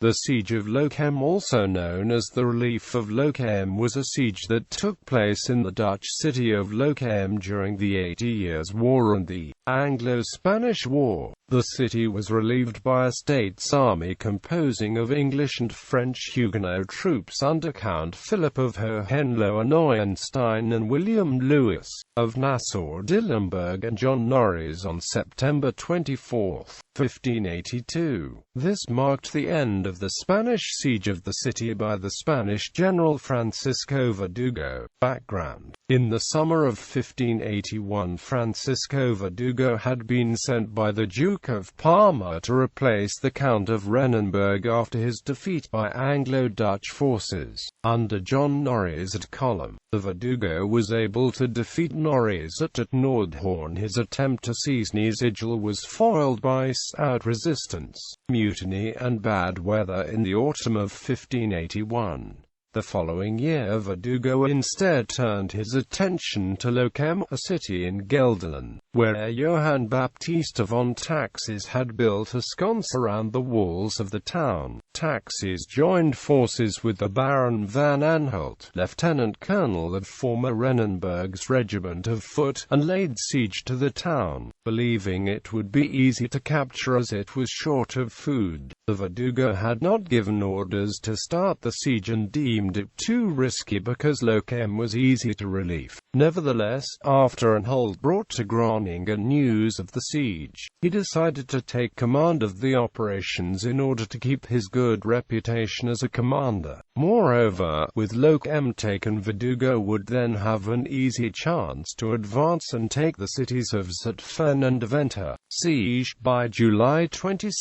The Siege of Lochem, also known as the Relief of Lochem, was a siege that took place in the Dutch city of Lochem during the 80 Years' War and the Anglo-Spanish War. The city was relieved by a state's army composing of English and French Huguenot troops under Count Philip of Hohenlohe-Neuenstein and William Louis of Nassau-Dillenburg and John Norreys on September 24, 1582. This marked the end of the Spanish siege of the city by the Spanish general Francisco Verdugo. Background: in the summer of 1581, Francisco Verdugo had been sent by the Duke of Parma to replace the Count of Renenberg after his defeat by Anglo-Dutch forces. Under John Norreys at Column, the Verdugo was able to defeat Norreys at Nordhorn. His attempt to seize Nassau was foiled by stout resistance, mutiny and bad weather in the autumn of 1581. The following year, Verdugo instead turned his attention to Lochem, a city in Gelderland, where Johann Baptista von Taxis had built a sconce around the walls of the town. Taxis joined forces with the Baron van Anholt, lieutenant colonel of former Renenberg's regiment of foot, and laid siege to the town, believing it would be easy to capture as it was short of food. The Verdugo had not given orders to start the siege and deemed it too risky because Lochem was easy to relieve. Nevertheless, after Anholt brought to Groningen news of the siege, he decided to take command of the operations in order to keep his good reputation as a commander. Moreover, with Lochem taken, Verdugo would then have an easy chance to advance and take the cities of Zutphen and Deventer. Siege. By July 22,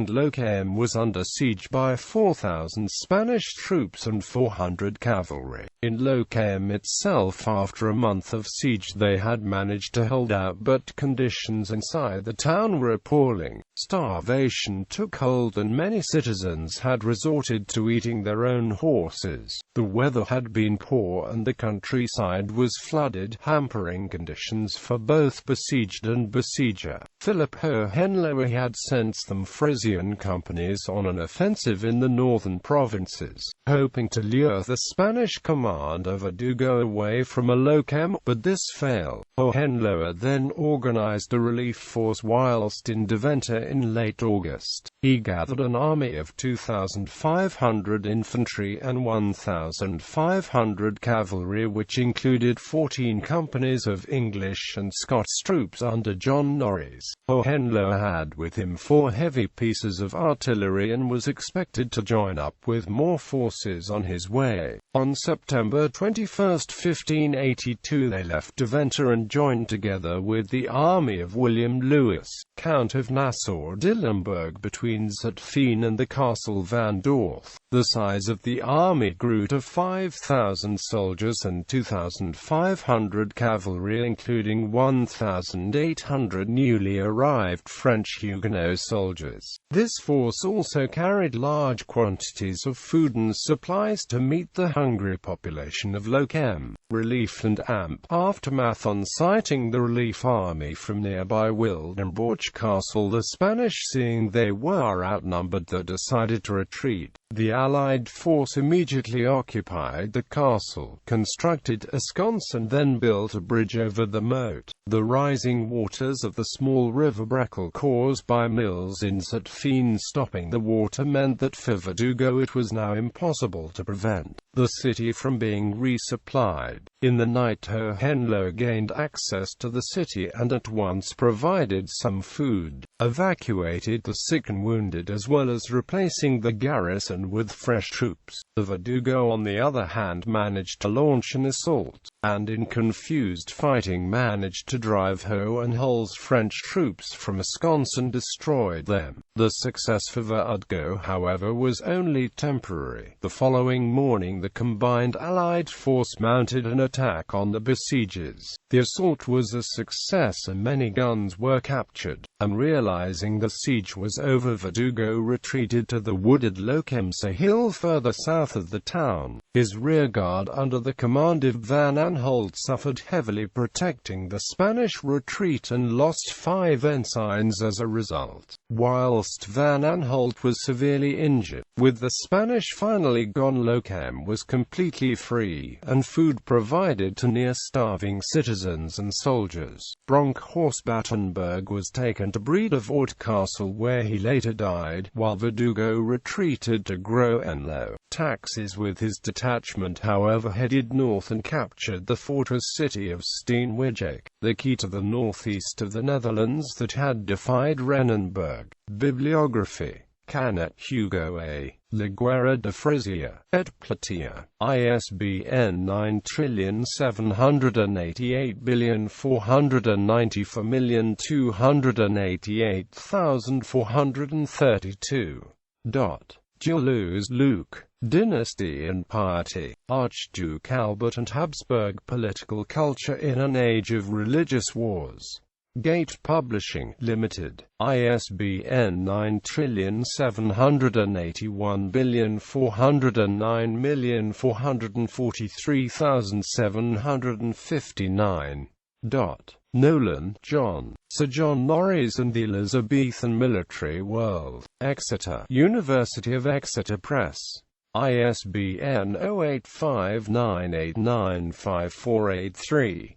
Lochem was under siege by 4,000 Spanish troops and 400 cavalry. In Lochem itself, after a month of siege, they had managed to hold out, but conditions inside the town were appalling. Starvation took hold and many citizens had resorted to eating their own horses. The weather had been poor and the countryside was flooded, hampering conditions for both besieged and besieger. Philip Hohenlohe had sent some Frisian companies on an offensive in the northern provinces, hoping to lure the Spanish commander Verdugo away from Lochem, but this failed. Hohenlohe then organized a relief force whilst in Deventer in late August. He gathered an army of 2,500 infantry and 1,500 cavalry, which included 14 companies of English and Scots troops under John Norreys. Hohenlohe had with him 4 heavy pieces of artillery and was expected to join up with more forces on his way. On September 21, 1582, they left Deventer and joined together with the army of William Louis, Count of Nassau-Dillenburg, between Zutphen and the castle Van Dorth. The size of the army grew to 5,000 soldiers and 2,500 cavalry, including 1,800 newly arrived French Huguenot soldiers. This force also carried large quantities of food and supplies to meet the hungry population of Lochem. Relief and aftermath. On sighting the relief army from nearby Wildenborch Castle, the Spanish, seeing they were outnumbered, decided to retreat. The Allied force immediately occupied the castle, constructed a sconce and then built a bridge over the moat. The rising waters of the small river Breckel, caused by mills in Zutphen stopping the water, meant that for Verdugo it was now impossible to prevent the city from being resupplied. In the night, Hohenlohe gained access to the city and at once provided some food, evacuated the sick and wounded, as well as replacing the garrison with fresh troops. The Verdugo, on the other hand, managed to launch an assault, and in confused fighting managed to drive Hohenlohe's French troops from a sconce and destroyed them. The success for Verdugo, however, was only temporary. The following morning, the combined Allied force mounted an attack on the besiegers. The assault was a success and many guns were captured, and realizing the siege was over, Verdugo retreated to the wooded Lochemse hill further south of the town. His rearguard under the command of Van Anholt suffered heavily protecting the Spanish retreat and lost 5 ensigns as a result. whilst Van Aanholt was severely injured. With the Spanish finally gone, Lochem was completely free, and food provided to near-starving citizens and soldiers. Bronkhorst-Battenberg was taken to Bredevoort Castle, where he later died, while Verdugo retreated to Groenlo. Taxis with his detachment, however, headed north and captured the fortress city of Steenwijek, the key to the northeast of the Netherlands that had defied Renenberg. Bibliography. Canet, Hugo A. La Guerra de Frisia, et Platia. ISBN 9788494,288,432. Julius Luke. Dynasty and Piety. Archduke Albert and Habsburg Political Culture in an Age of Religious Wars. Gate Publishing, Limited. ISBN 9781409443759. Nolan, John. Sir John Norreys and the Elizabethan Military World. Exeter. University of Exeter Press. ISBN 0859895483.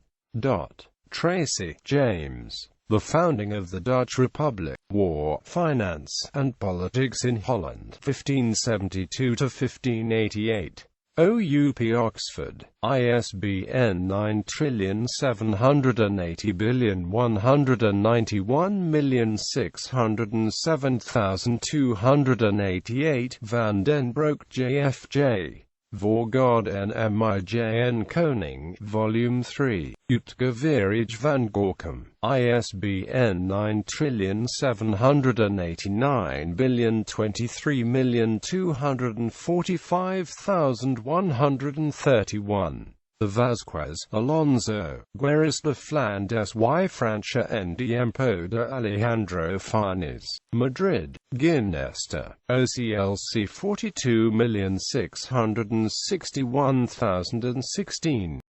Tracy, James. The Founding of the Dutch Republic. War, Finance, and Politics in Holland, 1572–1588. OUP Oxford. ISBN 9780191,607,288. Van den Broek, J.F.J. Voorgaard en Mij Koning, Volume 3. Uitgeverij van Gorkum. ISBN 9789023245131. The Vasquez, Alonso, Guerras de Flandes y Francia en Tiempo de Alejandro Farnes. Madrid, Ginesta. OCLC 42,661,016.